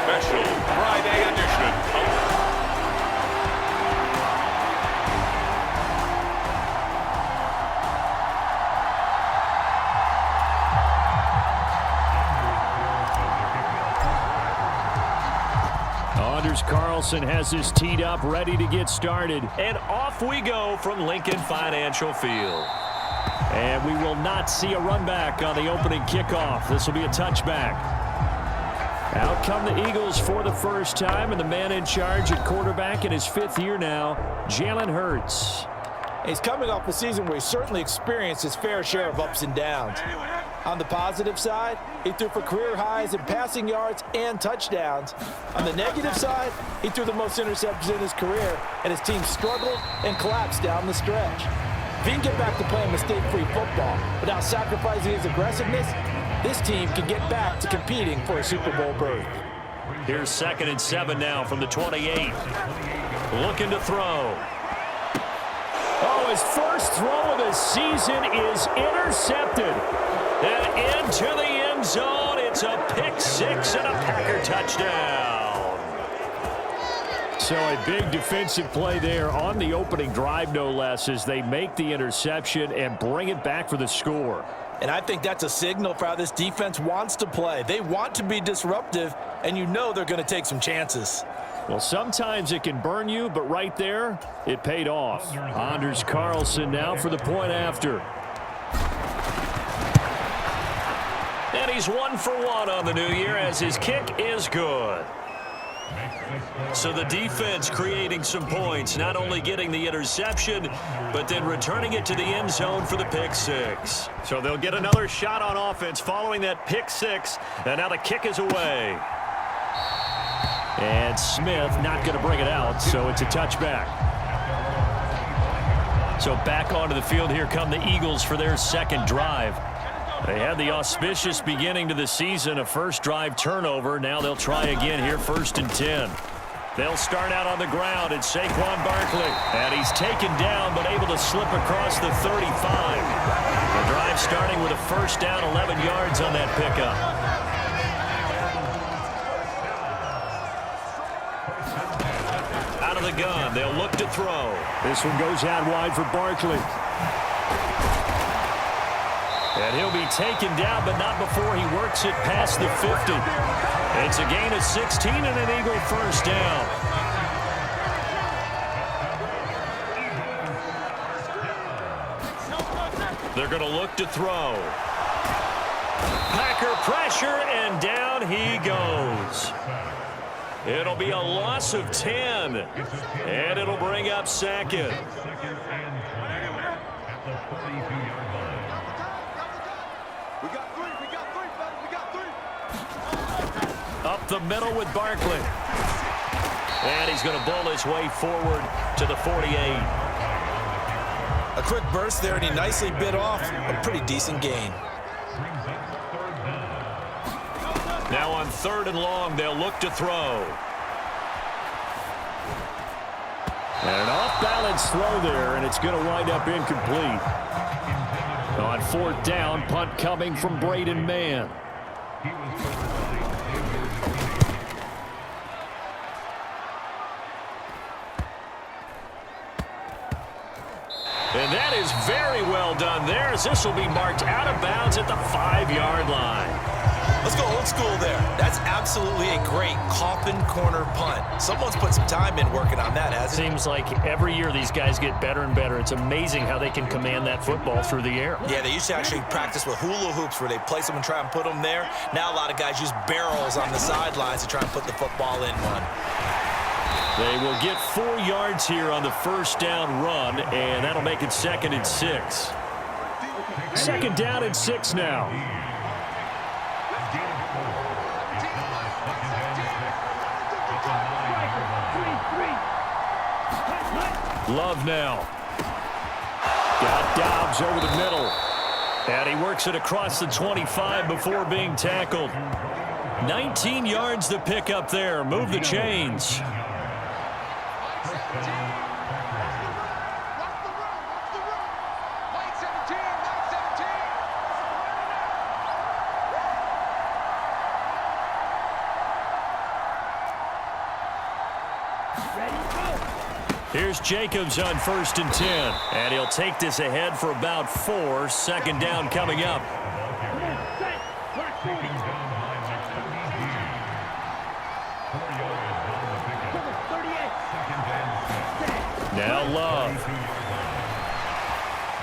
special Friday edition of Carlson has this teed up, ready to get started. And off we go from Lincoln Financial Field. And we will not see a run back on the opening kickoff. This will be a touchback. Out come the Eagles for the first time, and the man in charge at quarterback in his 5th year now, Jalen Hurts. He's coming off a season where he certainly experienced his fair share of ups and downs. On the positive side, he threw for career highs in passing yards and touchdowns. On the negative side, he threw the most interceptions in his career, and his team struggled and collapsed down the stretch. If he can get back to playing mistake-free football without sacrificing his aggressiveness, this team can get back to competing for a Super Bowl berth. Here's 2nd and 7 now from the 28. Looking to throw. Oh, his first throw of the season is intercepted. And into the end zone, it's a pick 6 and a Packer touchdown. So a big defensive play there on the opening drive, no less, as they make the interception and bring it back for the score. And I think that's a signal for how this defense wants to play. They want to be disruptive, and you know they're going to take some chances. Well, sometimes it can burn you, but right there, it paid off. Anders Carlson now for the point after. And he's 1 for 1 on the new year as his kick is good. So the defense creating some points, not only getting the interception, but then returning it to the end zone for the pick 6. So they'll get another shot on offense following that pick 6, and now the kick is away. And Smith not going to bring it out, so it's a touchback. So back onto the field, here come the Eagles for their 2nd drive. They had the auspicious beginning to the season, a first drive turnover. Now they'll try again here, 1st and 10. They'll start out on the ground. It's Saquon Barkley. And he's taken down, but able to slip across the 35. The drive starting with a first down, 11 yards on that pickup. Out of the gun, they'll look to throw. This one goes out wide for Barkley. And he'll be taken down, but not before he works it past the 50. It's a gain of 16 and an Eagle first down. They're going to look to throw. Packer pressure, and down he goes. It'll be a loss of 10, and it'll bring up 2nd. Up the middle with Barkley. And he's going to bowl his way forward to the 48. A quick burst there, and he nicely bit off a pretty decent gain. Now on 3rd and long, they'll look to throw. And an off-balance throw there, and it's going to wind up incomplete. On 4th down, punt coming from Braden Mann. And that is very well done there, as this will be marked out of bounds at the 5-yard line. Let's go old school there. That's absolutely a great coffin corner punt. Someone's put some time in working on that, hasn't it? Seems like every year these guys get better and better. It's amazing how they can command that football through the air. Yeah, they used to actually practice with hula hoops where they place them and try and put them there. Now a lot of guys use barrels on the sidelines to try and put the football in one. They will get 4 yards here on the first down run, and that'll make it 2nd and 6. 2nd down and 6 now. Love now. Got Dobbs over the middle. And he works it across the 25 before being tackled. 19 yards to pick up there. Move the chains. Here's Jacobs on 1st and 10. And he'll take this ahead for about 4. Second down coming up. Now Love.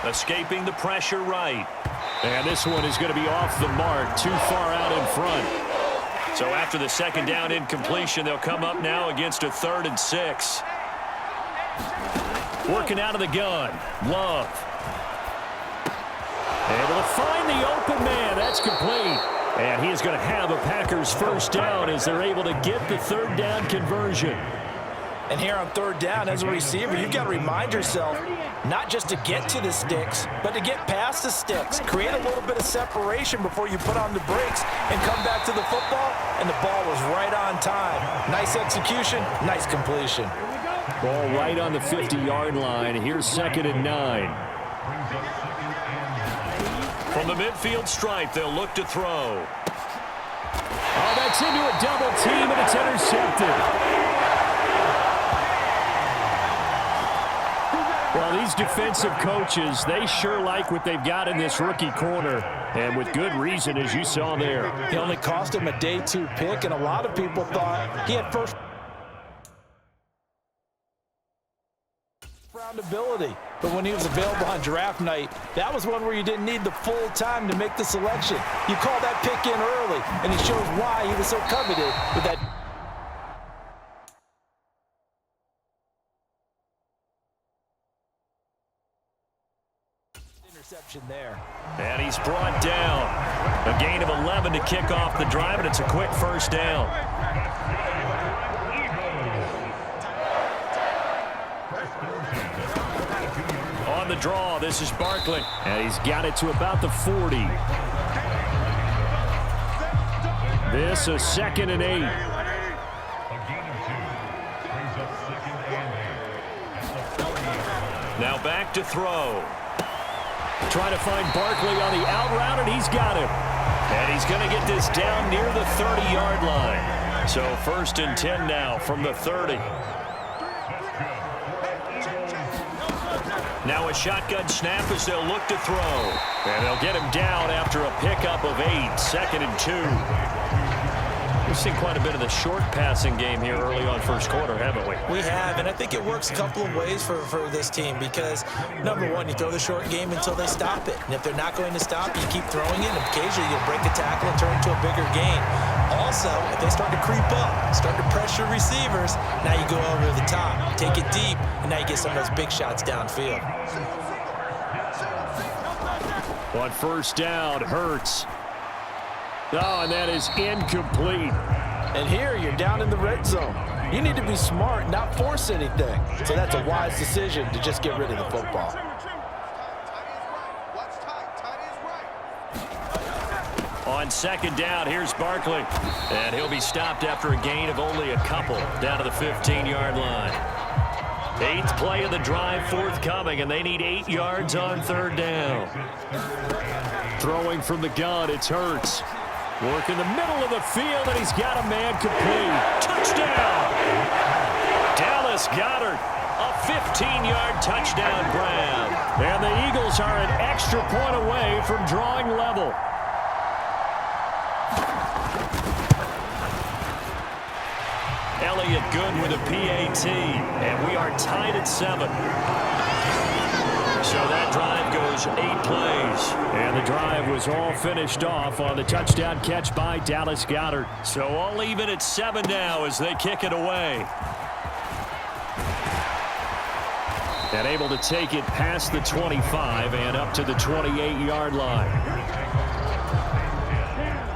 Escaping the pressure right. And this one is going to be off the mark, too far out in front. So after the second down incompletion, they'll come up now against a 3rd and 6. Working out of the gun. Love. Able to find the open man. That's complete. And he is going to have a Packers first down as they're able to get the 3rd down conversion. And here on 3rd down, as a receiver, you've got to remind yourself not just to get to the sticks, but to get past the sticks. Create a little bit of separation before you put on the brakes and come back to the football, and the ball was right on time. Nice execution, nice completion. Ball right on the 50-yard line. Here's 2nd and 9. From the midfield stripe, they'll look to throw. Oh, that's into a double team, and it's intercepted. Well, these defensive coaches, they sure like what they've got in this rookie corner, and with good reason, as you saw there. It only cost him a day 2 pick, and a lot of people thought he had first round ability. But when he was available on draft night, that was one where you didn't need the full time to make the selection. You call that pick in early, and it shows why he was so coveted with that. Interception there. And he's brought down. A gain of 11 to kick off the drive, and it's a quick first down. On the draw, this is Barkley. And he's got it to about the 40. This a 2nd and 8. Now back to throw. Trying to find Barkley on the out route, and he's got him. And he's going to get this down near the 30-yard line. So 1st and 10 now from the 30. Now a shotgun snap as they'll look to throw. And they'll get him down after a pickup of 8. 2nd and 2. We've seen quite a bit of the short passing game here early on first quarter, haven't we? We have, and I think it works a couple of ways for this team because, number one, you throw the short game until they stop it. And if they're not going to stop, you keep throwing it, and occasionally you'll break a tackle and turn it into a bigger gain. Also, if they start to creep up, start to pressure receivers, now you go over the top, take it deep, and now you get some of those big shots downfield. On 1st down, Hurts. Oh, and that is incomplete. And here you're down in the red zone. You need to be smart, not force anything. So that's a wise decision to just get rid of the football. On 2nd down, here's Barkley. And he'll be stopped after a gain of only a couple down to the 15-yard line. 8th play of the drive forthcoming, and they need 8 yards on 3rd down. Throwing from the gun, it's Hurts. Work in the middle of the field, and he's got a man complete. Touchdown! Dallas Goedert, a 15-yard touchdown grab. And the Eagles are an extra point away from drawing level. Elliott good with a PAT, and we are tied at 7. So that drive goes 8 plays. And the drive was all finished off on the touchdown catch by Dallas Goedert. So all even at 7 now as they kick it away. And able to take it past the 25 and up to the 28-yard line.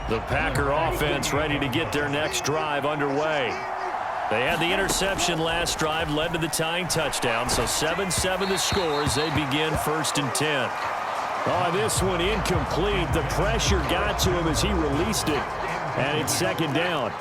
The Packer offense ready to get their next drive underway. They had the interception last drive, led to the tying touchdown, so 7-7 the score as they begin 1st and 10. Oh, this one incomplete. The pressure got to him as he released it, and it's 2nd down.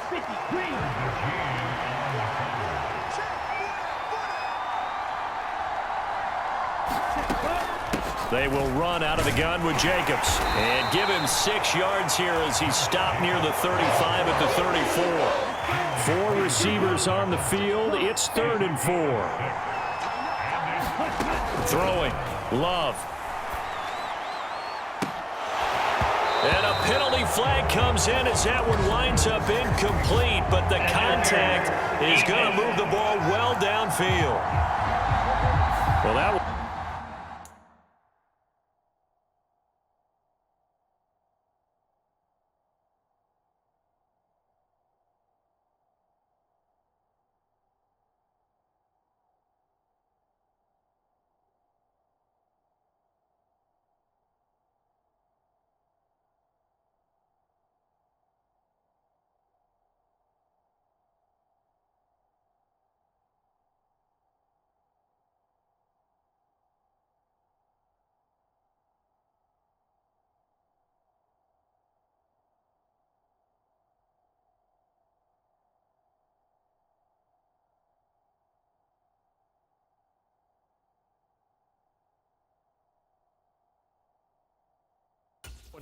They will run out of the gun with Jacobs. And give him 6 yards here as he stopped near the 35 at the 34. 4 receivers on the field. It's 3rd and 4. Throwing. Love. And a penalty flag comes in as that one winds up incomplete, but the contact is going to move the ball well downfield. Well, that one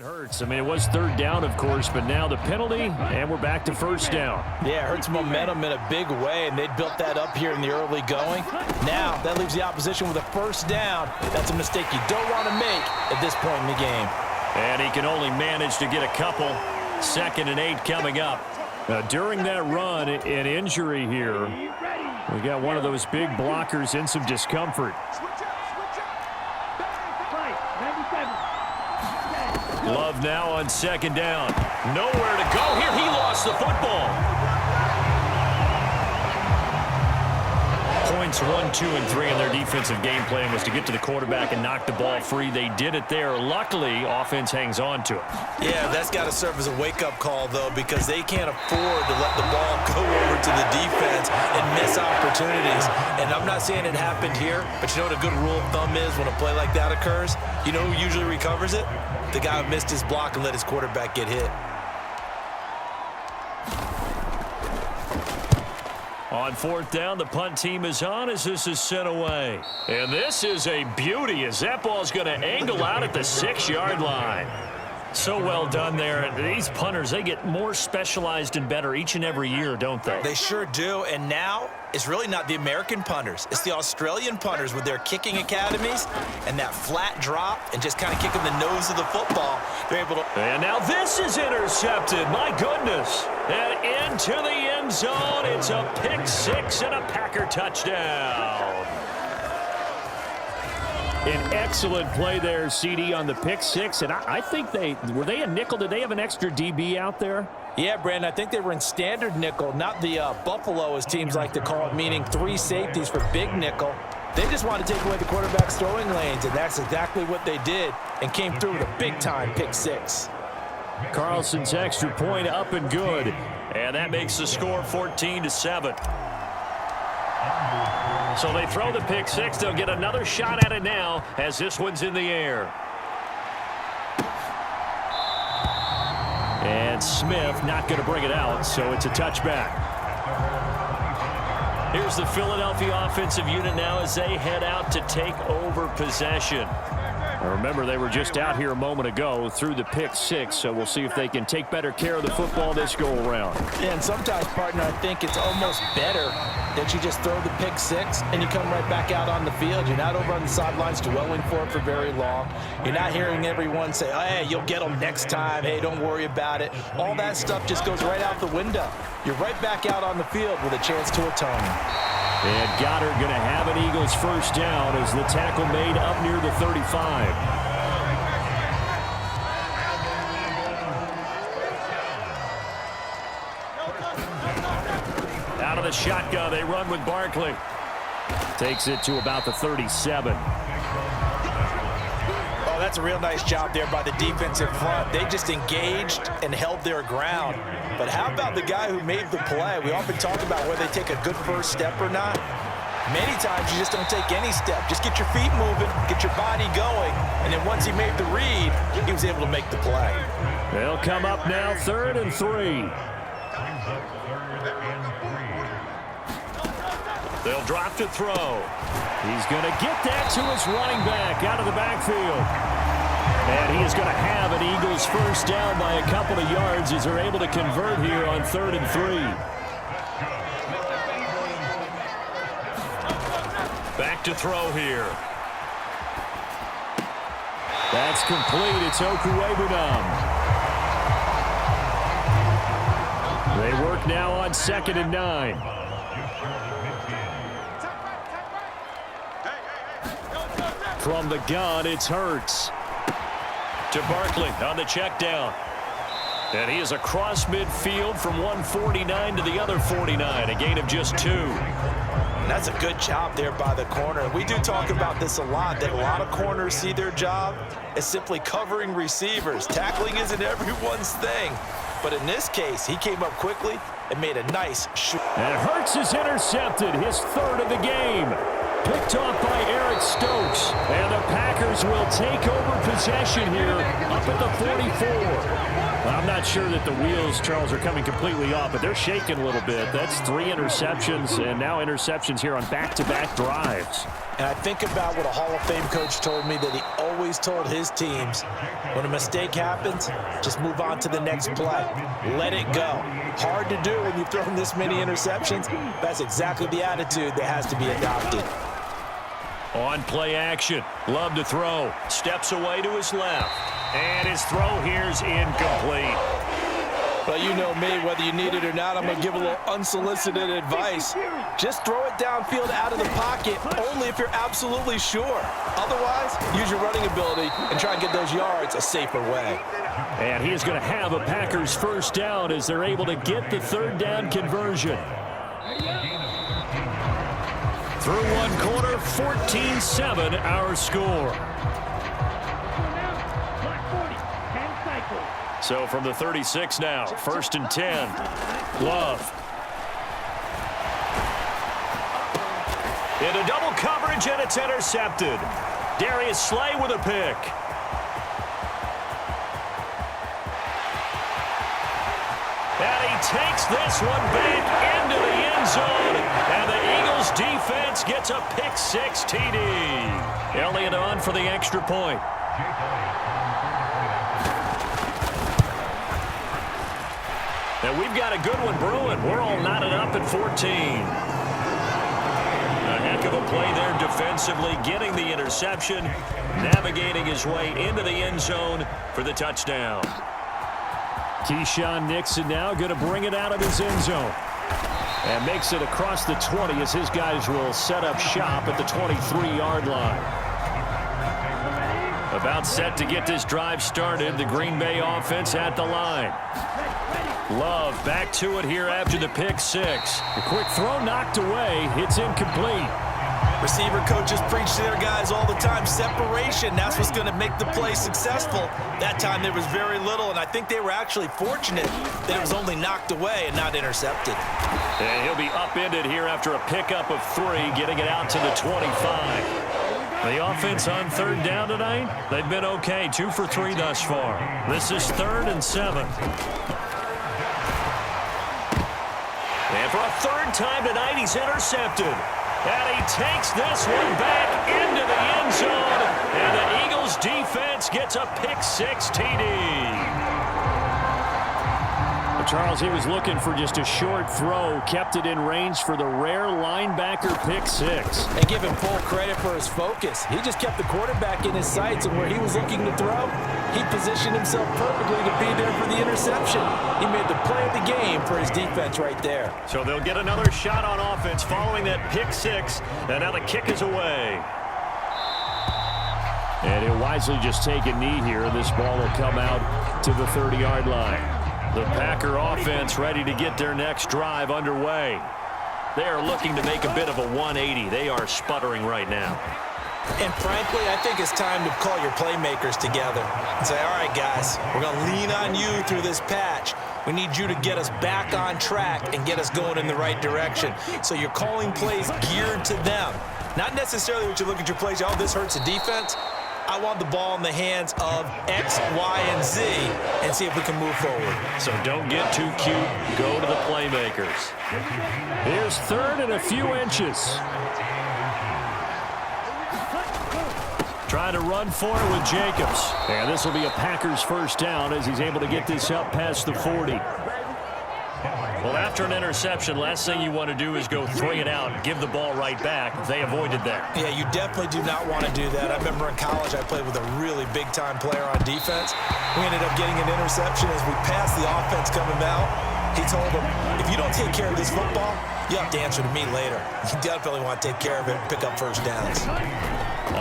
hurts. I mean, it was 3rd down, of course, but now the penalty, and we're back to 1st down. Yeah, it hurts momentum in a big way, and they built that up here in the early going. Now, that leaves the opposition with a 1st down. That's a mistake you don't want to make at this point in the game. And he can only manage to get a couple. 2nd and 8 coming up. During that run, an injury here. We got one of those big blockers in some discomfort. Love now on 2nd down. Nowhere to go here. He lost the football. Points 1, 2, and 3 in their defensive game plan was to get to the quarterback and knock the ball free. They did it there. Luckily, offense hangs on to it. Yeah, that's got to serve as a wake-up call, though, because they can't afford to let the ball go over to the defense and miss opportunities. And I'm not saying it happened here, but you know what a good rule of thumb is when a play like that occurs? You know who usually recovers it? The guy who missed his block and let his quarterback get hit. On 4th down, the punt team is on as this is sent away. And this is a beauty as that ball's going to angle out at the 6-yard line. So well done there. These punters, they get more specialized and better each and every year, don't they? They sure do. And now it's really not the American punters. It's the Australian punters with their kicking academies and that flat drop and just kind of kicking the nose of the football. They're able to... And now this is intercepted. My goodness. And into the end zone. It's a pick 6 and a Packer touchdown. An excellent play there, CD, on the pick 6. And I think were they a nickel? Did they have an extra DB out there? Yeah, Brandon, I think they were in standard nickel, not the Buffalo, as teams like to call it, meaning 3 safeties for big nickel. They just wanted to take away the quarterback's throwing lanes, and that's exactly what they did, and came through with a big-time pick 6. Carlson's extra point up and good. And that makes the score 14-7. So they throw the pick 6. They'll get another shot at it now as this one's in the air. And Smith not going to bring it out, so it's a touchback. Here's the Philadelphia offensive unit now as they head out to take over possession. Remember, they were just out here a moment ago through the pick 6, so we'll see if they can take better care of the football this go-around. And sometimes, partner, I think it's almost better that you just throw the pick 6 and you come right back out on the field. You're not over on the sidelines dwelling for it for very long. You're not hearing everyone say, oh, hey, you'll get them next time. Hey, don't worry about it. All that stuff just goes right out the window. You're right back out on the field with a chance to atone. And Goddard going to have an Eagles first down as the tackle made up near the 35. Out of the shotgun, they run with Barkley. Takes it to about the 37. Oh, that's a real nice job there by the defensive front. They just engaged and held their ground. But how about the guy who made the play? We often talk about whether they take a good first step or not. Many times you just don't take any step. Just get your feet moving, get your body going, and then once he made the read, he was able to make the play. They'll come up now 3rd and 3. They'll drop to throw. He's going to get that to his running back out of the backfield. And he is going to have an Eagles first down by a couple of yards as they're able to convert here on 3rd and 3. Back to throw here. That's complete. It's Okuwebunam. They work now on 2nd and 9. From the gun, it's Hurts. To Barkley on the check down. And he is across midfield from 149 to the other 49. A gain of just 2. And that's a good job there by the corner. We do talk about this a lot, that a lot of corners see their job as simply covering receivers. Tackling isn't everyone's thing. But in this case, he came up quickly and made a nice shoot. And Hurts is intercepted, his 3rd of the game. Picked off by Eric Stokes. And the Packers will take over possession here up at the 44. I'm not sure that the wheels, Charles, are coming completely off, but they're shaking a little bit. That's 3 interceptions, and now interceptions here on back-to-back drives. And I think about what a Hall of Fame coach told me, that he always told his teams, when a mistake happens, just move on to the next play. Let it go. Hard to do when you've thrown this many interceptions. That's exactly the attitude that has to be adopted. On play action, Love to throw, steps away to his left, and his throw here's incomplete. But you know me, whether you need it or not, I'm going to give a little unsolicited advice. Just throw it downfield out of the pocket, only if you're absolutely sure. Otherwise, use your running ability and try and get those yards a safer way. And he is going to have a Packers first down as they're able to get the 3rd down conversion. Through one quarter, 14-7 our score. So from the 36 now, 1st and 10. Love. Into double coverage, and it's intercepted. Darius Slay with a pick. And he takes this one back into the end zone. And the Eagles defense gets a pick-6 TD. Elliott on for the extra point. And we've got a good one brewing. We're all knotted up at 14. A heck of a play there defensively, getting the interception, navigating his way into the end zone for the touchdown. Keyshawn Nixon now going to bring it out of his end zone. And makes it across the 20 as his guys will set up shop at the 23-yard line. About set to get this drive started, the Green Bay offense at the line. Love back to it here after the pick-6. The quick throw knocked away. It's incomplete. Receiver coaches preach to their guys all the time. Separation, that's what's going to make the play successful. That time there was very little, and I think they were actually fortunate that it was only knocked away and not intercepted. And he'll be upended here after a pickup of 3, getting it out to the 25. The offense on 3rd down tonight, they've been okay. 2 for 3 thus far. This is 3rd and 7. And for a 3rd time tonight, he's intercepted. And he takes this one back into the end zone. And the Eagles defense gets a pick-6 TD. Charles, he was looking for just a short throw, kept it in range for the rare linebacker pick-6. And give him full credit for his focus. He just kept the quarterback in his sights, and where he was looking to throw, he positioned himself perfectly to be there for the interception. He made the play of the game for his defense right there. So they'll get another shot on offense following that pick-6, and now the kick is away. And he'll wisely just take a knee here. This ball will come out to the 30-yard line. The Packer offense ready to get their next drive underway. They are looking to make a bit of a 180. They are sputtering right now. And frankly, I think it's time to call your playmakers together and say, all right, guys, we're going to lean on you through this patch. We need you to get us back on track and get us going in the right direction. So you're calling plays geared to them. Not necessarily what you look at your plays, oh, this hurts the defense. I want the ball in the hands of X, Y, and Z and see if we can move forward. So don't get too cute. Go to the playmakers. Here's third and a few inches. Trying to run for it with Jacobs. And this will be a Packers first down as he's able to get this up past the 40. Well, after an interception, last thing you want to do is go 3 and out and give the ball right back. They avoided that. Yeah, you definitely do not want to do that. I remember in college I played with a really big-time player on defense. We ended up getting an interception as we passed the offense coming out. He told him, if you don't take care of this football, you have to answer to me later. You definitely want to take care of it and pick up first downs.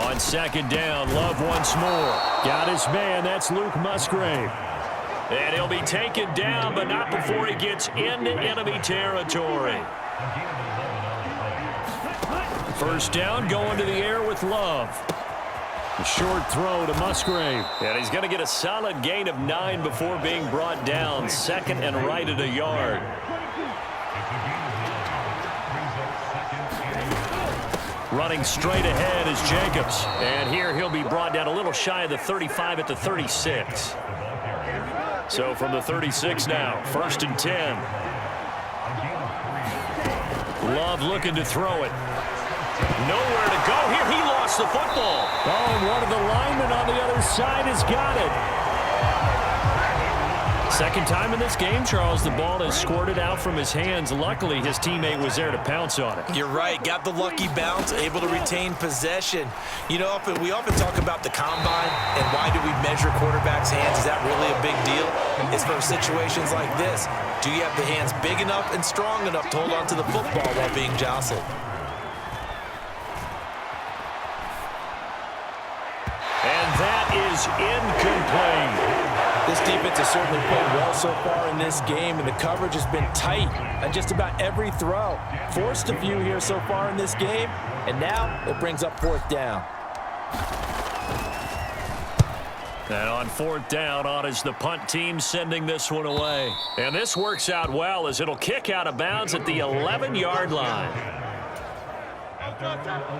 On second down, Love once more. Got his man. That's Luke Musgrave. And he'll be taken down, but not before he gets into enemy territory. First down, going to the air with Love. A short throw to Musgrave. And he's going to get a solid gain of 9 before being brought down. Second and right at a yard. Running straight ahead is Jacobs. And here he'll be brought down a little shy of the 35 at the 36. So from the 36 now, first and 10. Love looking to throw it. Nowhere to go here. He lost the football. Oh, and one of the linemen on the other side has got it. Second time in this game, Charles, the ball has squirted out from his hands. Luckily, his teammate was there to pounce on it. You're right. Got the lucky bounce, able to retain possession. You know, we often talk about the combine and why do we measure quarterbacks' hands. Is that really a big deal? It's for situations like this. Do you have the hands big enough and strong enough to hold on to the football while being jostled? And that is incomplete. This defense has certainly played well so far in this game, and the coverage has been tight on just about every throw. Forced a few here so far in this game, and now it brings up fourth down. And on fourth down, on is the punt team sending this one away. And this works out well as it'll kick out of bounds at the 11-yard line.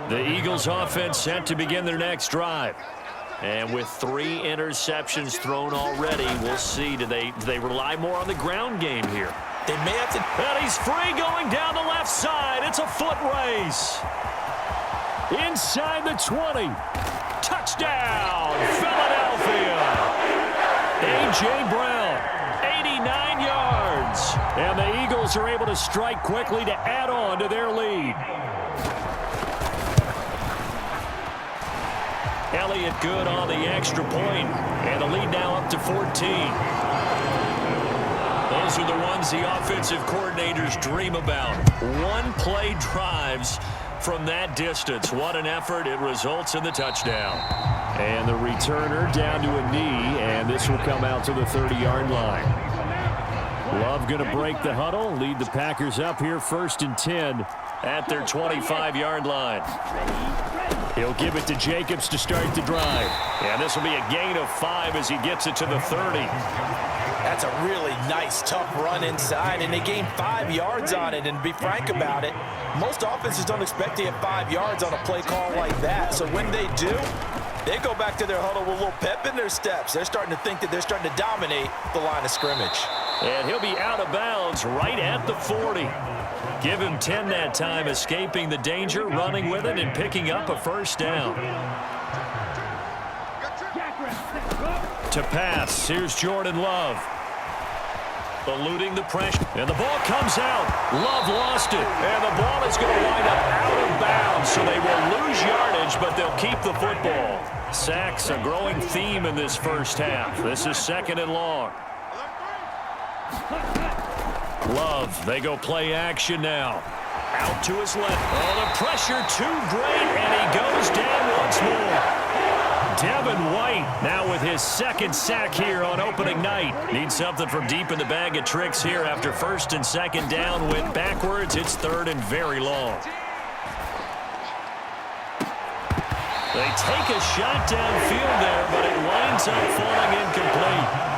The Eagles offense set to begin their next drive. And with 3 interceptions thrown already, we'll see. Do they rely more on the ground game here? They may have to. And he's free going down the left side. It's a foot race. Inside the 20. Touchdown, Philadelphia. A.J. Brown, 89 yards. And the Eagles are able to strike quickly to add on to their lead. Elliott good on the extra point, and the lead now up to 14. Those are the ones the offensive coordinators dream about. One-play drives from that distance. What an effort. It results in the touchdown. And the returner down to a knee, and this will come out to the 30-yard line. Love going to break the huddle, lead the Packers up here first and 10 at their 25-yard line. He'll give it to Jacobs to start the drive. And this will be a gain of 5 as he gets it to the 30. That's a really nice, tough run inside, and they gained 5 yards on it. And to be frank about it, most offenses don't expect to get 5 yards on a play call like that. So when they do, they go back to their huddle with a little pep in their steps. They're starting to think that they're starting to dominate the line of scrimmage. And he'll be out of bounds right at the 40. Give him 10 that time, escaping the danger, running with it, and picking up a first down. To pass, here's Jordan Love. Eluding the pressure, and the ball comes out. Love lost it, and the ball is going to wind up out of bounds, so they will lose yardage, but they'll keep the football. Sacks, a growing theme in this first half. This is second and long. Love, they go play action now. Out to his left. Oh, the pressure too great, and he goes down once more. Devin White now with his second sack here on opening night. Needs something from deep in the bag of tricks here after first and second down went backwards. It's third and very long. They take a shot downfield there, but it winds up falling incomplete.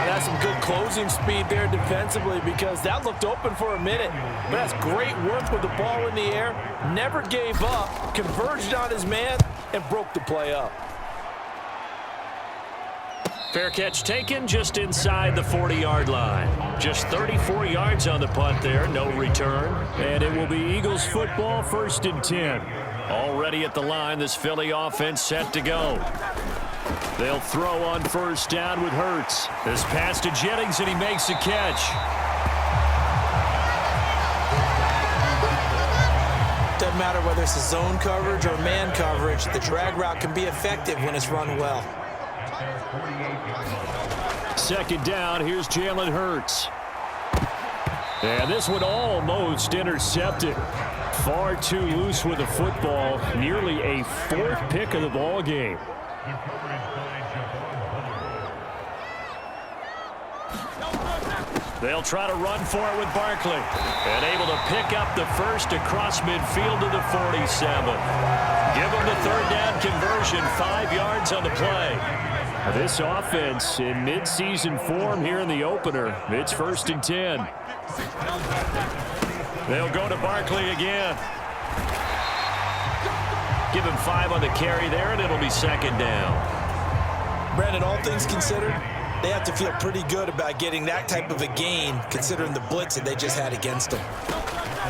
That's some good closing speed there defensively because that looked open for a minute. But that's great work with the ball in the air. Never gave up, converged on his man, and broke the play up. Fair catch taken just inside the 40-yard line. Just 34 yards on the punt there, no return. And it will be Eagles football, 1st and 10. Already at the line, this Philly offense set to go. They'll throw on 1st down with Hurts. This pass to Jennings, and he makes a catch. Doesn't matter whether it's a zone coverage or man coverage, the drag route can be effective when it's run well. 2nd down, here's Jalen Hurts. And this one almost intercepted. Far too loose with the football. Nearly a 4th pick of the ball game. They'll try to run for it with Barkley. And able to pick up the first across midfield to the 47. Give them the 3rd down conversion, 5 yards on the play. This offense in mid-season form here in the opener. It's 1st and 10. They'll go to Barkley again. Give him 5 on the carry there, and it'll be 2nd down. Brandon, all things considered, they have to feel pretty good about getting that type of a gain, considering the blitz that they just had against them.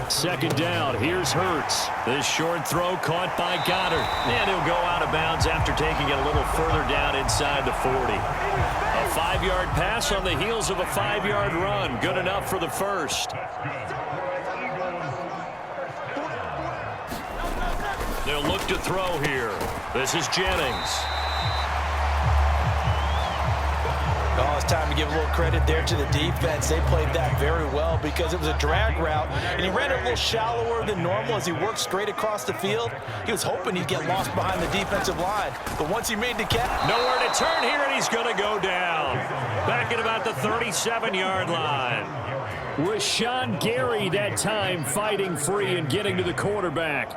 2nd down, here's Hurts. This short throw caught by Goddard. And he'll go out of bounds after taking it a little further down inside the 40. A 5-yard pass on the heels of a 5-yard run. Good enough for the first. They'll look to throw here. This is Jennings. Oh, it's time to give a little credit there to the defense. They played that very well because it was a drag route, and he ran it a little shallower than normal as he worked straight across the field. He was hoping he'd get lost behind the defensive line, but once he made the catch... Nowhere to turn here, and he's going to go down. Back at about the 37-yard line. Rashawn Gary that time fighting free and getting to the quarterback.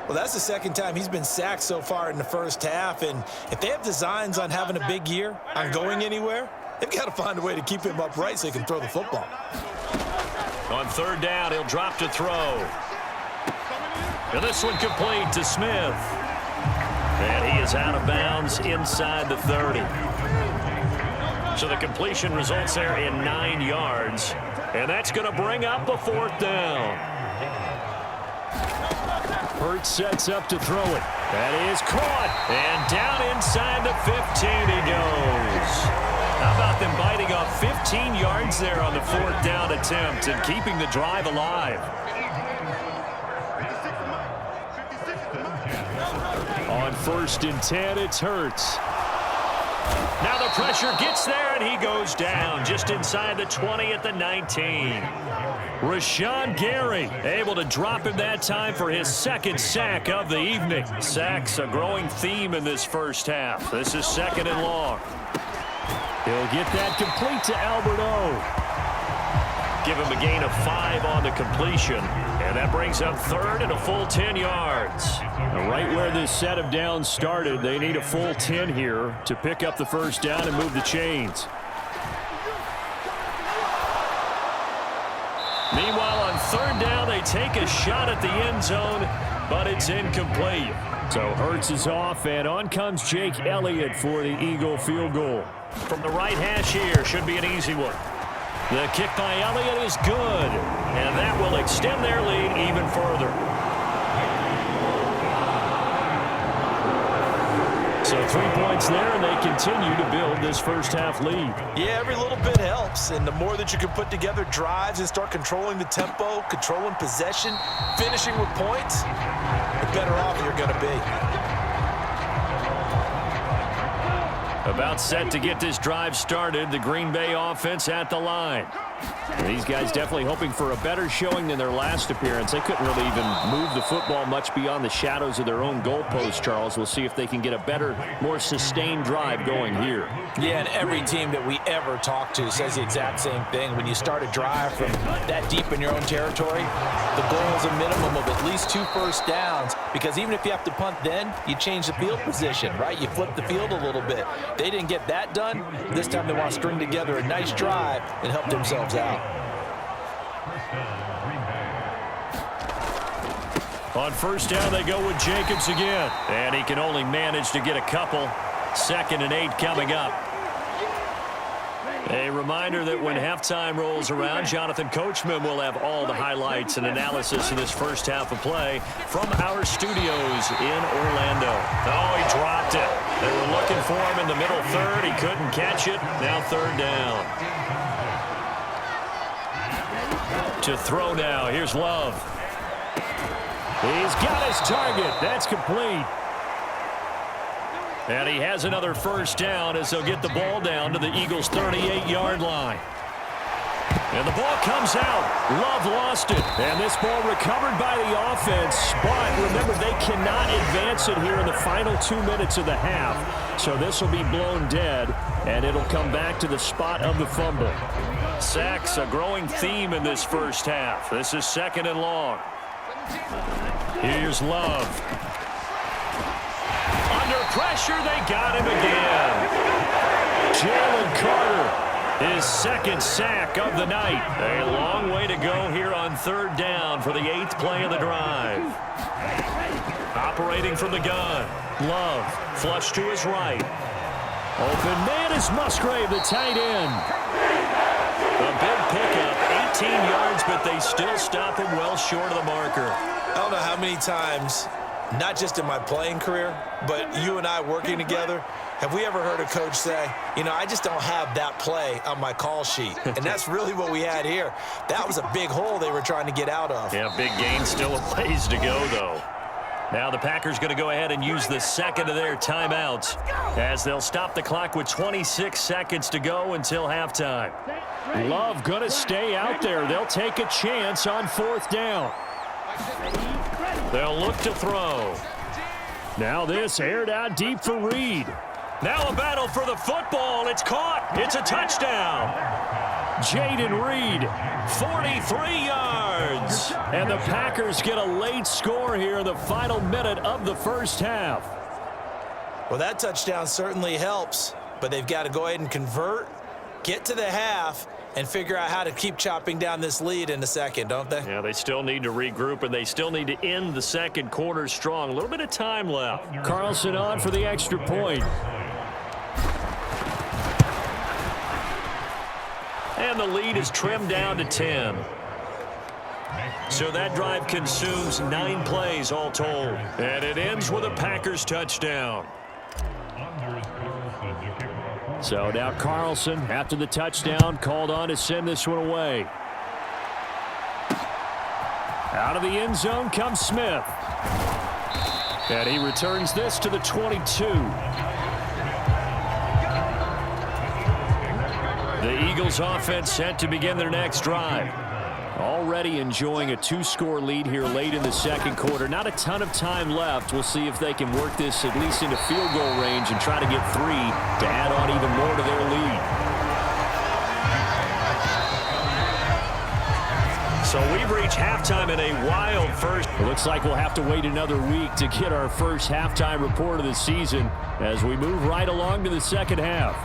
Well, that's the 2nd time he's been sacked so far in the first half, and if they have designs on having a big year, on going anywhere, they've got to find a way to keep him upright so he can throw the football. On 3rd down, he'll drop to throw. And this one complete to Smith. And he is out of bounds inside the 30. So the completion results there in 9 yards. And that's going to bring up a 4th down. Hurts sets up to throw it. That is caught. And down inside the 15 he goes. How about them biting off 15 yards there on the 4th down attempt and keeping the drive alive? On 1st and 10, it's Hurts. Now the pressure gets there, and he goes down just inside the 20 at the 19. Rashawn Gary able to drop him that time for his 2nd sack of the evening. Sacks a growing theme in this first half. This is 2nd and long. He'll get that complete to Albert O. Give him a gain of 5 on the completion. And that brings up 3rd and a full 10 yards. Right where this set of downs started, they need a full 10 here to pick up the 1st down and move the chains. Meanwhile, on 3rd down, they take a shot at the end zone, but it's incomplete. So Hurts is off, and on comes Jake Elliott for the Eagle field goal. From the right hash here, should be an easy one. The kick by Elliott is good, and that will extend their lead even further. So 3 points there, and they continue to build this first half lead. Yeah, every little bit helps, and the more that you can put together drives and start controlling the tempo, controlling possession, finishing with points, the better off you're going to be. About set to get this drive started, the Green Bay offense at the line. And these guys definitely hoping for a better showing than their last appearance. They couldn't really even move the football much beyond the shadows of their own goalpost, Charles. We'll see if they can get a better, more sustained drive going here. Yeah, and every team that we ever talk to says the exact same thing. When you start a drive from that deep in your own territory, the goal is a minimum of at least 2 first downs, because even if you have to punt then, you change the field position, right? You flip the field a little bit. They didn't get that done. This time they want to string together a nice drive and help themselves out. On 1st down, they go with Jacobs again. And he can only manage to get a couple. 2nd and 8 coming up. A reminder that when halftime rolls around, Jonathan Coachman will have all the highlights and analysis of this first half of play from our studios in Orlando. Oh, he dropped it. They were looking for him in the middle third. He couldn't catch it. Now third down. To throw now. Here's Love. He's got his target. That's complete. And he has another first down as they'll get the ball down to the Eagles' 38-yard line. And the ball comes out. Love lost it. And this ball recovered by the offense. But remember, they cannot advance it here in the final 2 minutes of the half. So this will be blown dead, and it'll come back to the spot of the fumble. Sacks, a growing theme in this first half. This is 2nd and long. Here's Love. Under pressure, they got him again. Jalen Carter, his 2nd sack of the night. A long way to go here on third down for the 8th play of the drive. Operating from the gun. Love, flush to his right. Open man is Musgrave, the tight end. A big pickup, 18 yards, but they still stop him well short of the marker. I don't know how many times, not just in my playing career, but you and I working together, have we ever heard a coach say, you know, I just don't have that play on my call sheet. And that's really what we had here. That was a big hole they were trying to get out of. Yeah, big gain, still a ways to go, though. Now the Packers going to go ahead and use the second of their timeouts as they'll stop the clock with 26 seconds to go until halftime. Love going to stay out there. They'll take a chance on 4th down. They'll look to throw. Now this aired out deep for Reed. Now a battle for the football. It's caught. It's a touchdown. Jaden Reed, 43 yards. And the Packers get a late score here in the final minute of the first half. Well, that touchdown certainly helps, but they've got to go ahead and convert, get to the half, and figure out how to keep chopping down this lead in the second, don't they? Yeah, they still need to regroup, and they still need to end the second quarter strong. A little bit of time left. Carlson on for the extra point. And the lead is trimmed down to 10. So that drive consumes 9 plays all told. And it ends with a Packers touchdown. So now Carlson, after the touchdown, called on to send this one away. Out of the end zone comes Smith. And he returns this to the 22. The Eagles offense set to begin their next drive. Already enjoying a 2-score lead here late in the second quarter. Not a ton of time left. We'll see if they can work this at least into field goal range and try to get 3 to add on even more to their lead. So we've reached halftime in a wild first. It looks like we'll have to wait another week to get our first halftime report of the season as we move right along to the second half.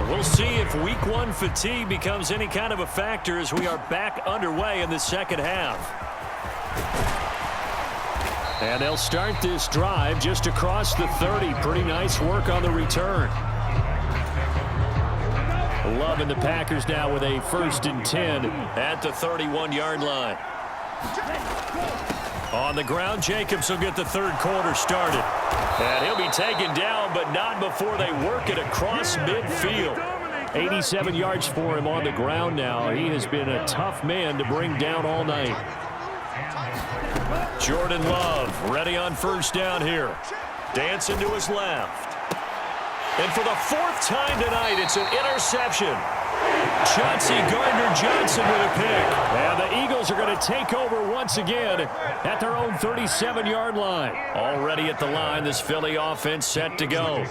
We'll see if week 1 fatigue becomes any kind of a factor as we are back underway in the second half. And they'll start this drive just across the 30. Pretty nice work on the return. Love and the Packers now with a 1st and 10 at the 31-yard line. On the ground, Jacobs will get the third quarter started. And he'll be taken down, but not before they work it across midfield. 87 yards for him on the ground now. He has been a tough man to bring down all night. Jordan Love ready on 1st down here. Dancing to his left. And for the 4th time tonight, it's an interception. Chauncey Gardner-Johnson with a pick. And the Eagles are going to take over once again at their own 37-yard line. Already at the line, this Philly offense set to go.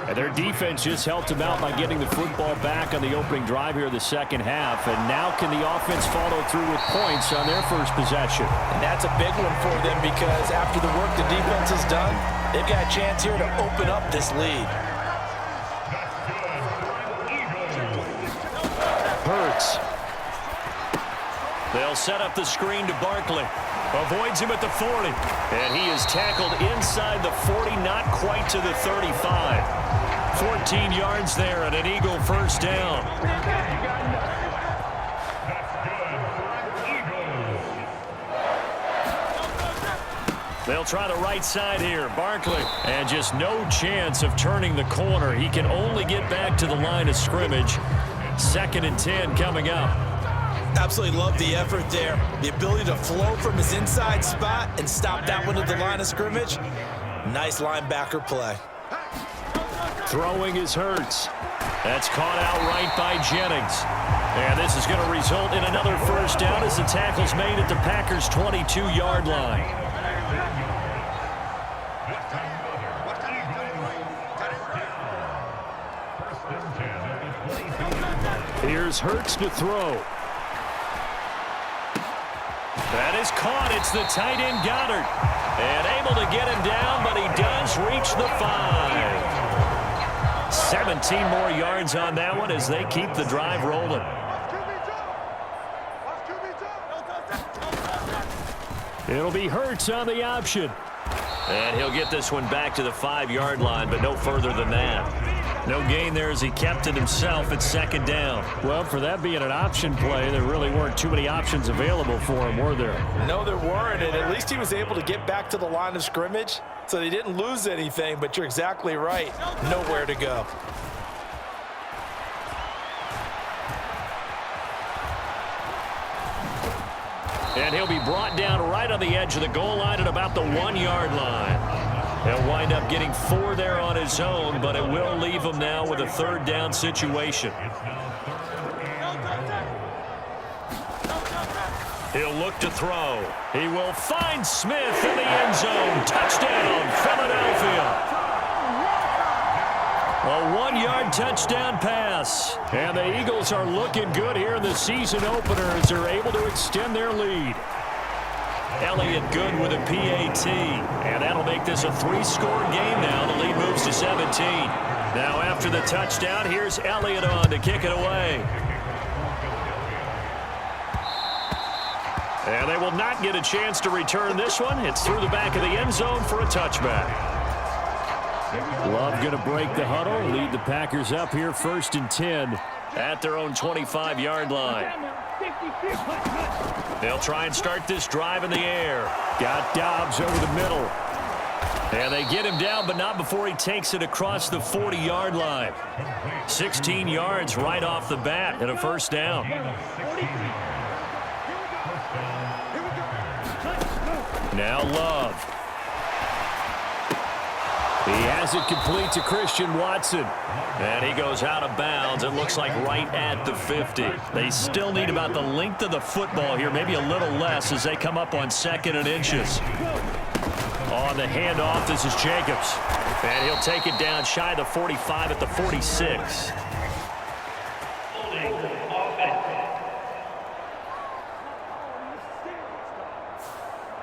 And their defense just helped them out by getting the football back on the opening drive here in the second half. And now can the offense follow through with points on their first possession? And that's a big one for them because after the work the defense has done, they've got a chance here to open up this lead. Hurts. They'll set up the screen to Barkley. Avoids him at the 40. And he is tackled inside the 40, not quite to the 35. 14 yards there and an Eagle first down. They'll try the right side here. Barkley. And just no chance of turning the corner. He can only get back to the line of scrimmage. 2nd and 10 coming up. Absolutely love the effort there. The ability to flow from his inside spot and stop that one at the line of scrimmage. Nice linebacker play. Throwing is Hurts. That's caught out right by Jennings. And this is going to result in another first down as the tackle's made at the Packers' 22-yard line. Here's Hurts to throw. That is caught. It's the tight end Goddard. And able to get him down, but he does reach the 5. 17 more yards on that one as they keep the drive rolling. It'll be Hurts on the option. And he'll get this one back to the 5-yard line, but no further than that. No gain there as he kept it himself at 2nd down. Well, for that being an option play, there really weren't too many options available for him, were there? No, there weren't, and at least he was able to get back to the line of scrimmage, so they didn't lose anything, but you're exactly right. Nowhere to go. And he'll be brought down right on the edge of the goal line at about the 1-yard line. He'll wind up getting 4 there on his own, but it will leave him now with a 3rd down situation. He'll look to throw. He will find Smith in the end zone. Touchdown, Philadelphia. A 1-yard touchdown pass. And the Eagles are looking good here in the season opener as they're able to extend their lead. Elliott good with a PAT. And that'll make this a 3-score game now. The lead moves to 17. Now after the touchdown, here's Elliott on to kick it away. And they will not get a chance to return this one. It's through the back of the end zone for a touchback. Love going to break the huddle, lead the Packers up here 1st and 10 at their own 25-yard line. They'll try and start this drive in the air. Got Dobbs over the middle. And they get him down, but not before he takes it across the 40-yard line. 16 yards right off the bat and a first down. Now Love. He has it complete to Christian Watson. And he goes out of bounds. It looks like right at the 50. They still need about the length of the football here, maybe a little less as they come up on 2nd and inches. On the handoff, this is Jacobs. And he'll take it down shy of the 45 at the 46.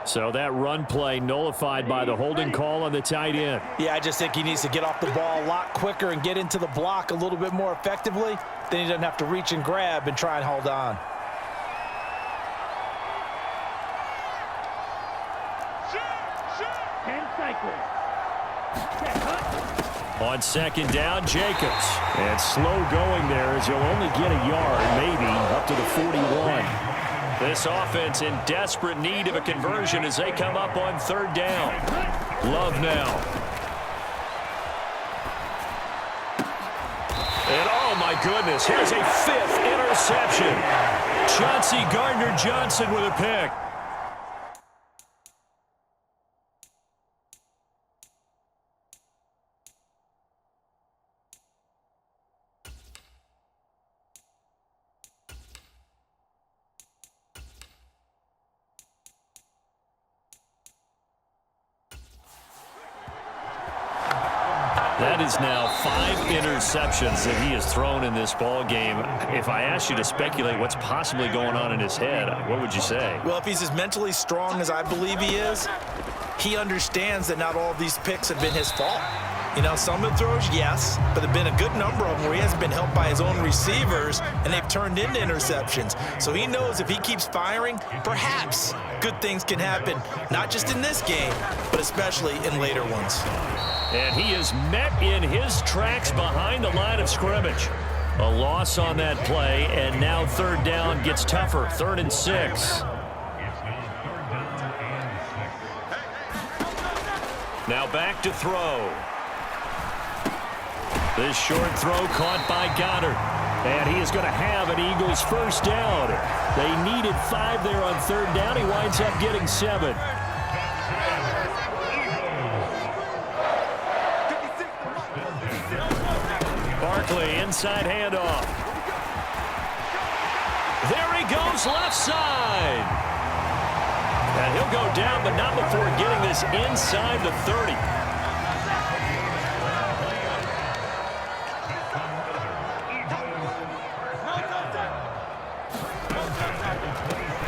So that run play nullified by the holding call on the tight end. Yeah, I just think he needs to get off the ball a lot quicker and get into the block a little bit more effectively. Then he doesn't have to reach and grab and try and hold on. On 2nd down, Jacobs. And slow going there as he'll only get a yard, maybe, up to the 41. This offense in desperate need of a conversion as they come up on 3rd down. Love now. And oh my goodness, here's a 5th interception. Chauncey Gardner-Johnson with a pick. That is now 5 interceptions that he has thrown in this ball game. If I asked you to speculate what's possibly going on in his head, what would you say? Well, if he's as mentally strong as I believe he is, he understands that not all of these picks have been his fault. You know, some of the throws, yes, but there have been a good number of them where he hasn't been helped by his own receivers, and they've turned into interceptions. So he knows if he keeps firing, perhaps good things can happen, not just in this game, but especially in later ones. And he is met in his tracks behind the line of scrimmage. A loss on that play, and now third down gets tougher. 3rd and 6. Now back to throw. This short throw caught by Goddard. And he is going to have an Eagles first down. They needed 5 there on 3rd down. He winds up getting 7. Barkley, inside handoff. There he goes, left side. And he'll go down, but not before getting this inside the 30.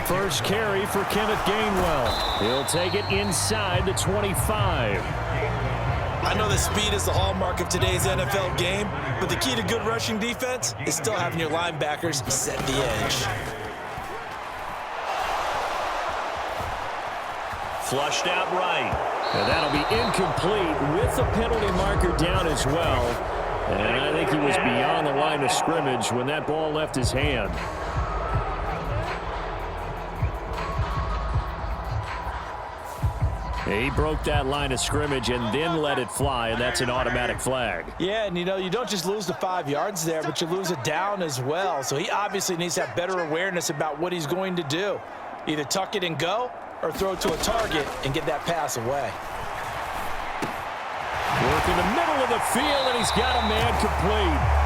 First carry for Kenneth Gainwell. He'll take it inside the 25. I know that speed is the hallmark of today's NFL game, but the key to good rushing defense is still having your linebackers set the edge. Flushed out right. And that'll be incomplete with the penalty marker down as well. And I think he was beyond the line of scrimmage when that ball left his hand. He broke that line of scrimmage and then let it fly, and that's an automatic flag. Yeah, and you know, you don't just lose the 5 yards there, but you lose it down as well. So he obviously needs to have better awareness about what he's going to do. Either tuck it and go or throw to a target and get that pass away. Work in the middle of the field, and he's got a man complete.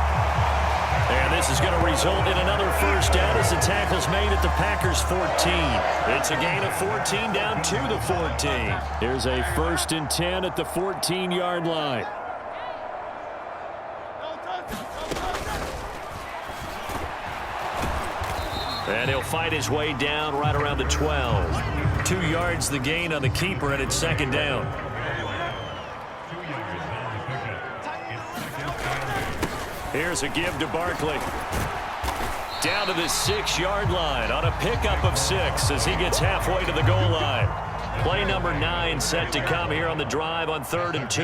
And this is going to result in another first down as the tackle's made at the Packers' 14. It's a gain of 14 down to the 14. Here's a 1st and 10 at the 14-yard line. And he'll fight his way down right around the 12. 2 yards the gain on the keeper, and it's 2nd down. Here's a give to Barkley. Down to the 6-yard line on a pickup of 6 as he gets halfway to the goal line. Play number 9 set to come here on the drive on 3rd and 2.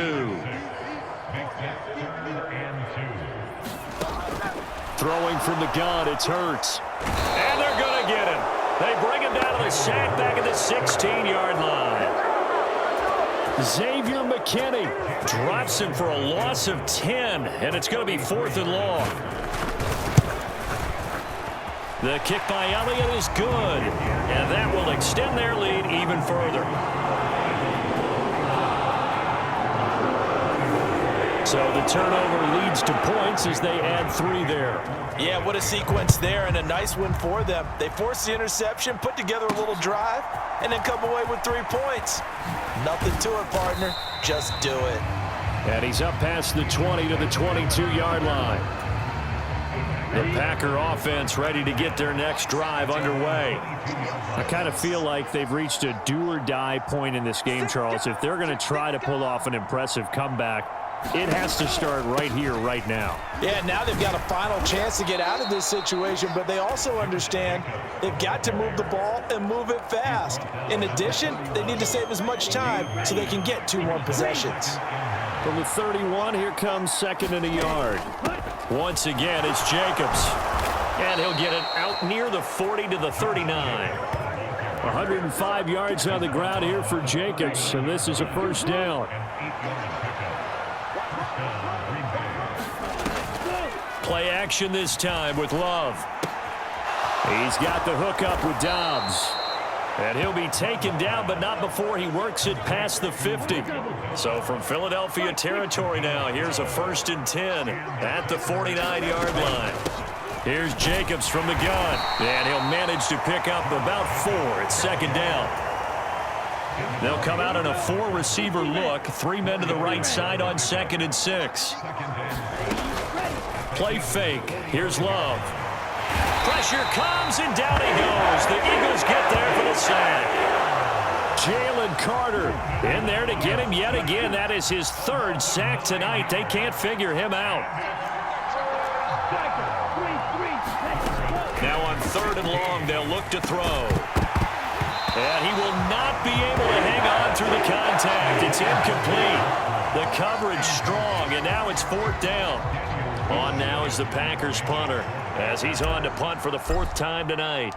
Throwing from the gun, it's Hurts. And they're going to get him. They bring him down to the sack back at the 16-yard line. Xavier McKinney drops him for a loss of 10, and it's going to be 4th and long. The kick by Elliott is good, and that will extend their lead even further. So the turnover leads to points as they add 3 there. Yeah, what a sequence there, and a nice win for them. They forced the interception, put together a little drive, and then come away with 3 points. Nothing to it, partner. Just do it. And he's up past the 20 to the 22-yard line. The Packer offense ready to get their next drive underway. I kind of feel like they've reached a do-or-die point in this game, Charles. If they're going to try to pull off an impressive comeback, it has to start right here, right now. Yeah, now they've got a final chance to get out of this situation, but they also understand they've got to move the ball and move it fast. In addition, they need to save as much time so they can get 2 more possessions. From the 31, here comes 2nd and a yard. Once again, it's Jacobs. And he'll get it out near the 40 to the 39. 105 yards on the ground here for Jacobs, and this is a first down. Play action this time with Love. He's got the hook up with Dobbs. And he'll be taken down, but not before he works it past the 50. So from Philadelphia territory now, here's a 1st and 10 at the 49-yard line. Here's Jacobs from the gun. And he'll manage to pick up about 4. It's 2nd down. They'll come out in a 4-receiver look. 3 men to the right side on 2nd and 6. Play fake. Here's Love. Pressure comes, and down he goes. The Eagles get there for the sack. Jalen Carter in there to get him yet again. That is his third sack tonight. They can't figure him out. Now on 3rd and long, they'll look to throw. And he will not be able to hang on through the contact. It's incomplete. The coverage strong, and now it's 4th down. On now is the Packers punter as he's on to punt for the 4th time tonight.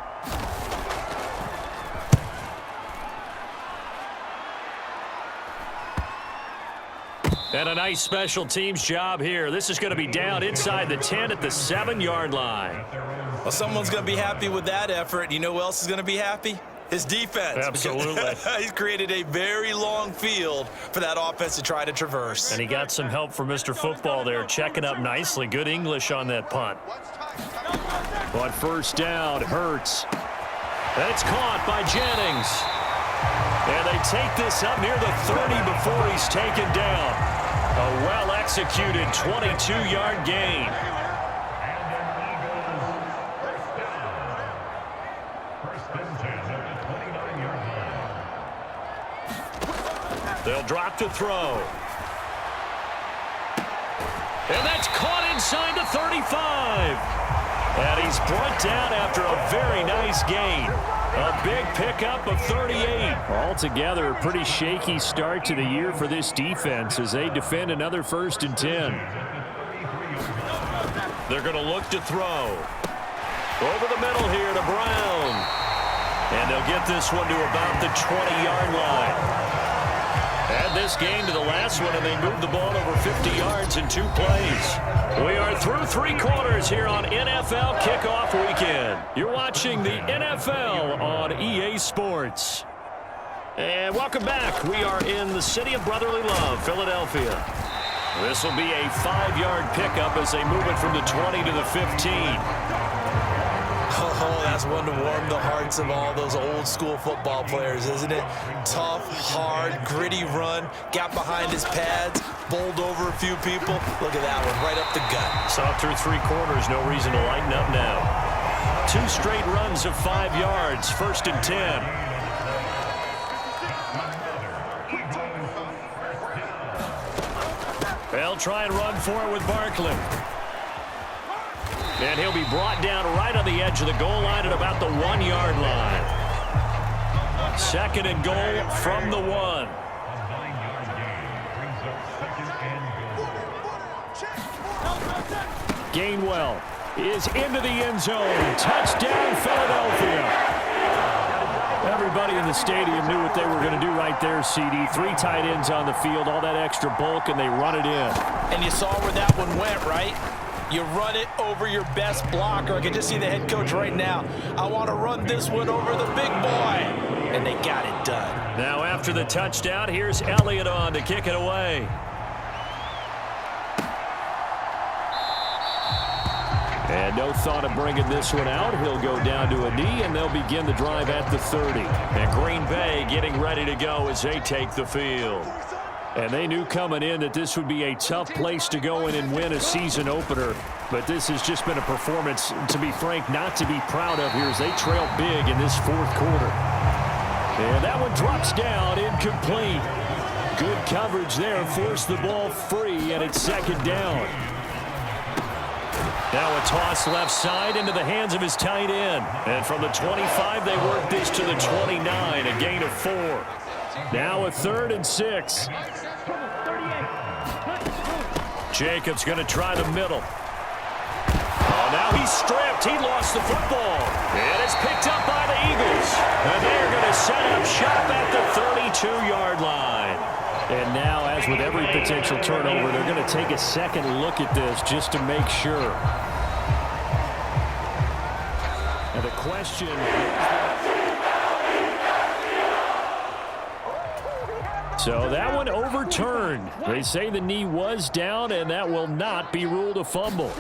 And a nice special teams job here. This is going to be down inside the 10 at the 7-yard line. Well, someone's going to be happy with that effort. You know who else is going to be happy? His defense. Absolutely. He's created a very long field for that offense to try to traverse. And he got some help from Mr. Football there, checking up nicely. Good English on that punt. On 1st down, Hurts. That's caught by Jennings. And they take this up near the 30 before he's taken down. A well-executed 22-yard gain. They'll drop to throw. And that's caught inside the 35. And he's brought down after a very nice gain. A big pickup of 38. Altogether, a pretty shaky start to the year for this defense as they defend another 1st and 10. They're going to look to throw. Over the middle here to Brown. And they'll get this one to about the 20-yard line. Add this game to the last one, and they moved the ball over 50 yards in 2 plays. We are through 3 quarters here on NFL Kickoff Weekend. You're watching the NFL on EA Sports. And welcome back. We are in the city of brotherly love, Philadelphia. This will be a 5-yard pickup as they move it from the 20 to the 15. Oh, that's one to warm the hearts of all those old-school football players, isn't it? Tough, hard, gritty run, got behind his pads, bowled over a few people. Look at that one, right up the gut. Saw through 3 quarters, no reason to lighten up now. 2 straight runs of 5 yards, 1st and 10. They'll try and run for it with Barkley. And he'll be brought down right on the edge of the goal line at about the 1-yard line. 2nd and goal from the 1. Gainwell is into the end zone. Touchdown, Philadelphia. Everybody in the stadium knew what they were going to do right there, CD. 3 tight ends on the field, all that extra bulk, and they run it in. And you saw where that one went, right? You run it over your best blocker. I can just see the head coach right now. I want to run this one over the big boy. And they got it done. Now after the touchdown, here's Elliott on to kick it away. And no thought of bringing this one out. He'll go down to a knee, and they'll begin the drive at the 30. And Green Bay getting ready to go as they take the field. And they knew coming in that this would be a tough place to go in and win a season opener. But this has just been a performance, to be frank, not to be proud of here as they trail big in this 4th quarter. And that one drops down, incomplete. Good coverage there, forced the ball free, and it's 2nd down. Now a toss left side into the hands of his tight end. And from the 25, they work this to the 29, a gain of 4. Now a 3rd and 6. Jacobs going to try the middle. Oh, now he's stripped. He lost the football. And it's picked up by the Eagles. And they're going to set up shop at the 32-yard line. And now, as with every potential turnover, they're going to take a second look at this just to make sure. And the question so that one overturned. They say the knee was down, and that will not be ruled a fumble.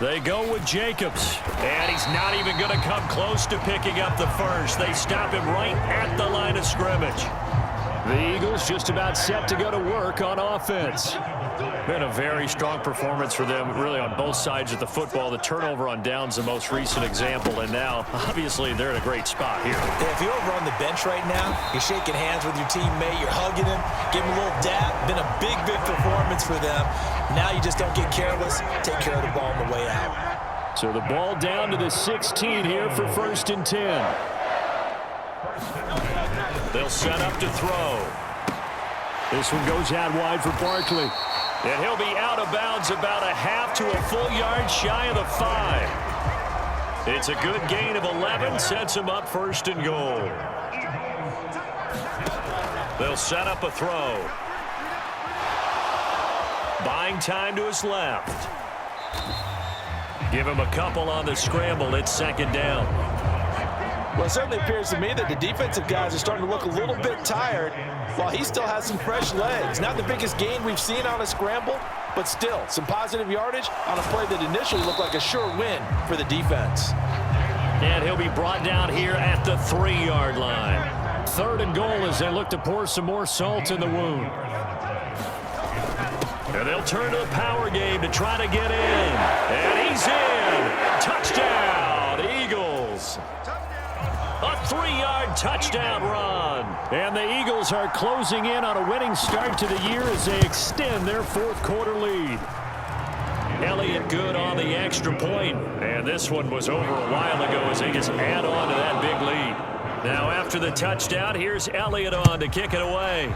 They go with Jacobs, and he's not even going to come close to picking up the first. They stop him right at the line of scrimmage. The Eagles just about set to go to work on offense. Been a very strong performance for them, really, on both sides of the football. The turnover on downs, the most recent example, and now, obviously, they're in a great spot here. Yeah, if you're over on the bench right now, you're shaking hands with your teammate, you're hugging him, giving him a little dap. Been a big, big performance for them. Now you just don't get careless. Take care of the ball on the way out. So the ball down to the 16 here for 1st and 10. They'll set up to throw. This one goes out wide for Barkley. And he'll be out of bounds about a half to a full yard shy of the 5. It's a good gain of 11, sets him up 1st and goal. They'll set up a throw. Buying time to his left. Give him a couple on the scramble. It's 2nd down. Well, it certainly appears to me that the defensive guys are starting to look a little bit tired while he still has some fresh legs. Not the biggest gain we've seen on a scramble, but still some positive yardage on a play that initially looked like a sure win for the defense. And he'll be brought down here at the 3-yard line. 3rd and goal as they look to pour some more salt in the wound. And they'll turn to the power game to try to get in. And he's in. Touchdown, Eagles. A 3-yard touchdown run. And the Eagles are closing in on a winning start to the year as they extend their 4th quarter lead. Elliott good on the extra point. And this one was over a while ago as they just add on to that big lead. Now after the touchdown, here's Elliott on to kick it away.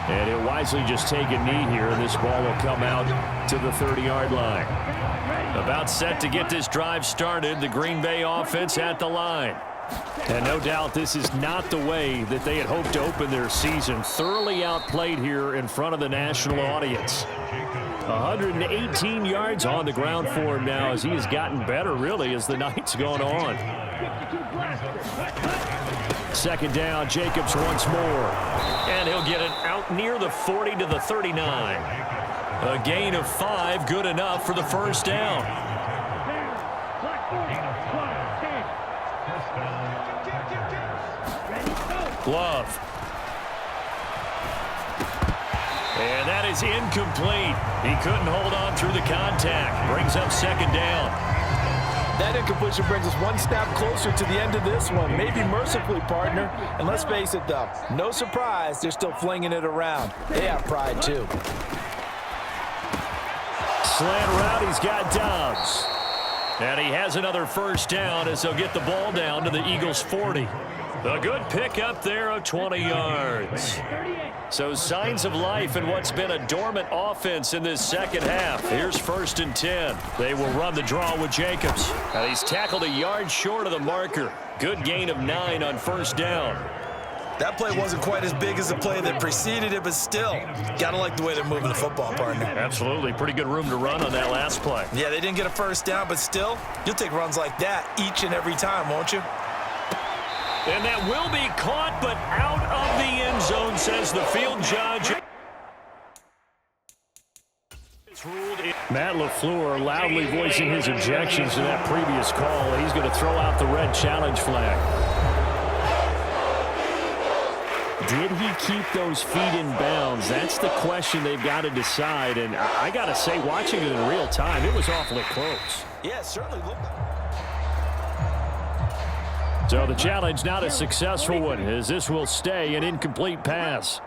And he'll wisely just take a knee here, and this ball will come out to the 30-yard line. About set to get this drive started, the Green Bay offense at the line. And no doubt this is not the way that they had hoped to open their season. Thoroughly outplayed here in front of the national audience. 118 yards on the ground for him now as he has gotten better, really, as the night's gone on. 2nd down, Jacobs once more. And he'll get it out near the 40 to the 39. A gain of 5, good enough for the 1st down. Love. And that is incomplete. He couldn't hold on through the contact. Brings up 2nd down. That incompletion brings us one snap closer to the end of this one. Maybe mercifully, partner. And let's face it, though, no surprise, they're still flinging it around. They have pride, too. Slant route, he's got Dobbs. And he has another 1st down as they'll get the ball down to the Eagles' 40. A good pickup there of 20 yards. So signs of life in what's been a dormant offense in this 2nd half. Here's 1st and 10. They will run the draw with Jacobs. And he's tackled a yard short of the marker. Good gain of 9 on 1st down. That play wasn't quite as big as the play that preceded it, but still, got to like the way they're moving the football, partner. Absolutely. Pretty good room to run on that last play. Yeah, they didn't get a 1st down, but still, you'll take runs like that each and every time, won't you? And that will be caught, but out of the end zone, says the field judge. Matt LaFleur loudly voicing his objections to that previous call. He's going to throw out the red challenge flag. Did he keep those feet in bounds? That's the question they've got to decide. And I got to say, watching it in real time, it was awfully close. Yeah, it certainly looked like. So the challenge not a successful one, as this will stay an incomplete pass.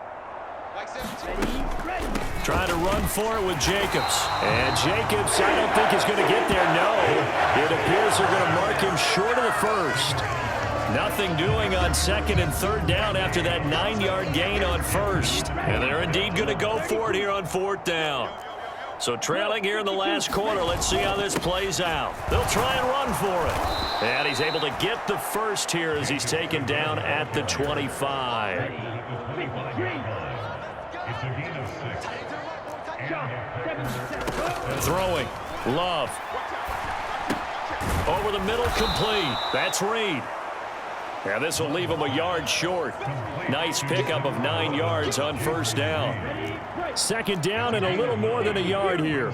Trying to run for it with Jacobs. And Jacobs, I don't think is going to get there. No, it appears they're going to mark him short of the 1st. Nothing doing on 2nd and 3rd down after that 9-yard gain on 1st. And they're indeed going to go for it here on 4th down. So trailing here in the last quarter, let's see how this plays out. They'll try and run for it. And he's able to get the 1st here as he's taken down at the 25. Throwing. Love. Over the middle, complete. That's Reed. And this will leave him a yard short. Nice pickup of 9 yards on 1st down. 2nd down and a little more than a yard here.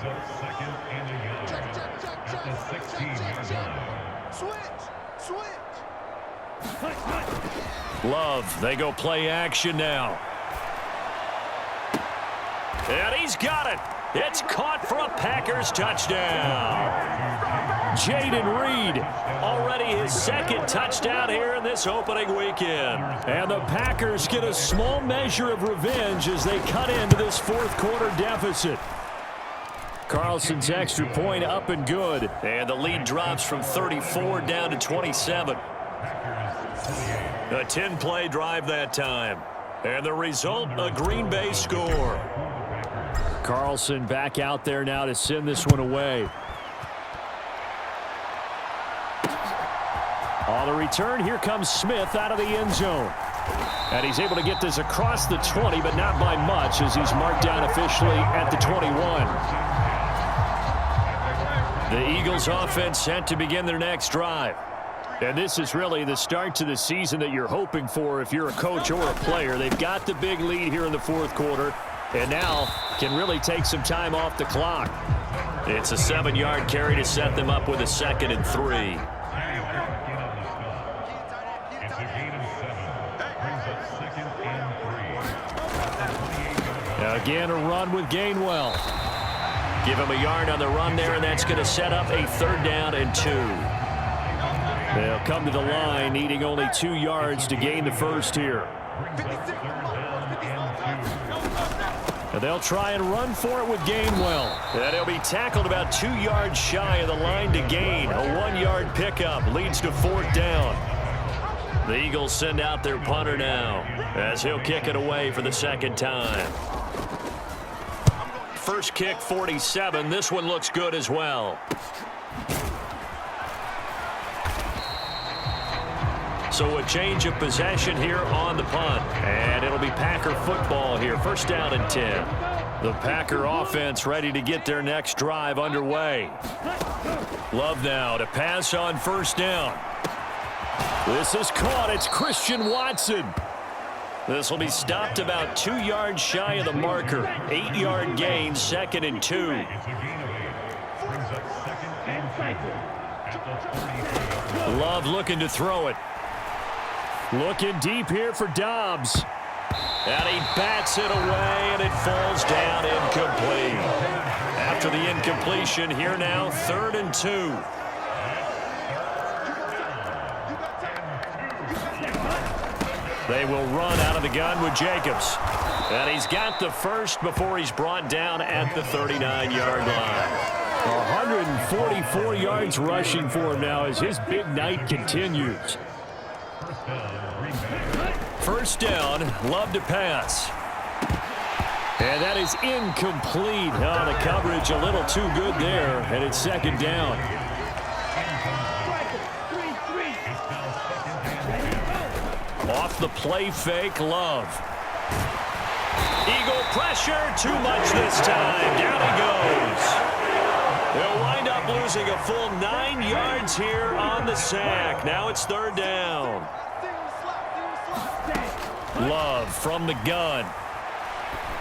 Love, they go play action now. And he's got it. It's caught for a Packers touchdown. Jaden Reed, already his second touchdown here in this opening weekend. And the Packers get a small measure of revenge as they cut into this fourth quarter deficit. Carlson's extra point up and good. And the lead drops from 34 down to 27. A 10-play drive that time. And the result, a Green Bay score. Carlson back out there now to send this one away. On the return, here comes Smith out of the end zone. And he's able to get this across the 20, but not by much as he's marked down officially at the 21. The Eagles offense set to begin their next drive. And this is really the start to the season that you're hoping for if you're a coach or a player. They've got the big lead here in the fourth quarter, and now can really take some time off the clock. It's a 7-yard carry to set them up with a 2nd and 3. Again, a run with Gainwell. Give him a yard on the run there, and that's going to set up a 3rd down and 2. They'll come to the line, needing only 2 yards to gain the first here. And they'll try and run for it with Gainwell. And he'll be tackled about 2 yards shy of the line to gain. A 1-yard pickup leads to 4th down. The Eagles send out their punter now as he'll kick it away for the 2nd time. First kick, 47. This one looks good as well. So a change of possession here on the punt. And it'll be Packer football here. 1st down and 10. The Packer offense ready to get their next drive underway. Love now to pass on 1st down. This is caught. It's Christian Watson. This will be stopped about 2 yards shy of the marker. 8-yard gain, 2nd and 2. Love looking to throw it. Looking deep here for Dobbs. And he bats it away, and it falls down incomplete. After the incompletion, here now, 3rd and 2. They will run out of the gun with Jacobs. And he's got the first before he's brought down at the 39-yard line. 144 yards rushing for him now as his big night continues. 1st down, Love to pass. And that is incomplete. Oh, the coverage a little too good there, and it's 2nd down. Off the play fake, Love. Eagle pressure, too much this time. Down he goes. They'll wind up losing a full 9 yards here on the sack. Now it's 3rd down. Love from the gun.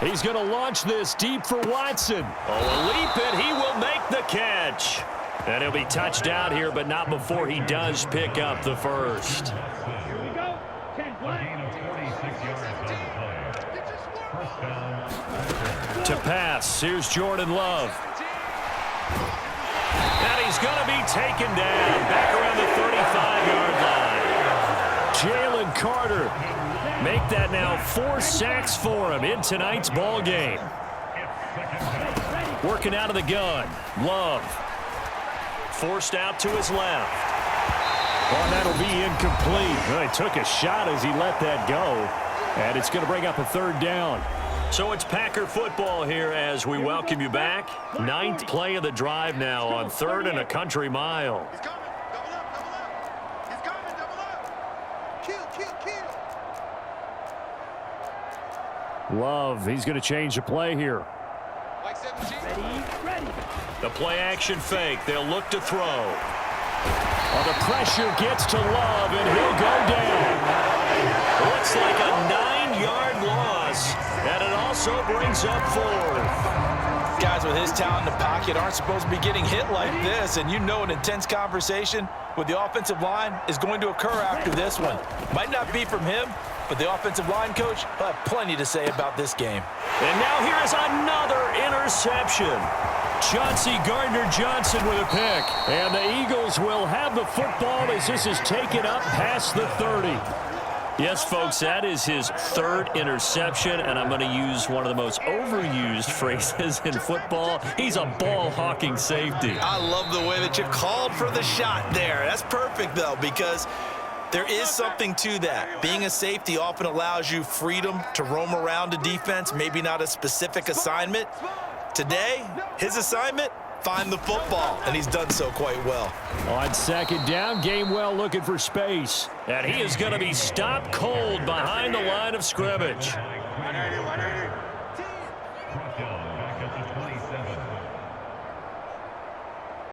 He's going to launch this deep for Watson. Oh, a leap it. He will make the catch. And he'll be touched out here, but not before he does pick up the first. To pass, here's Jordan Love. And he's going to be taken down back around the 35-yard line. Jalen Carter make that now 4 sacks for him in tonight's ball game. Working out of the gun, Love. Forced out to his left. Oh, that'll be incomplete. Well, he took a shot as he let that go. And it's going to bring up a 3rd down. So it's Packer football here as we welcome you back. 9th play of the drive now on 3rd and a country mile. He's coming. Double up. He's coming. Double up. Kill. Love, he's going to change the play here. Like 17. Ready. The play action fake. They'll look to throw. Oh, the pressure gets to Love, and he'll go down. Looks like a 9-yard loss, and it also brings up 4th. Guys with his talent in the pocket aren't supposed to be getting hit like this, and you know an intense conversation with the offensive line is going to occur after this one. Might not be from him, but the offensive line coach will have plenty to say about this game. And now here is another interception. Chauncey Gardner-Johnson with a pick. And the Eagles will have the football as this is taken up past the 30. Yes, folks, that is his third interception, and I'm going to use one of the most overused phrases in football. He's a ball-hawking safety. I love the way that you called for the shot there. That's perfect, though, because there is something to that. Being a safety often allows you freedom to roam around a defense, maybe not a specific assignment. Today, his assignment, find the football, and he's done so quite well. On second down, Gainwell looking for space. And he is going to be stopped cold behind the line of scrimmage. 180, 180.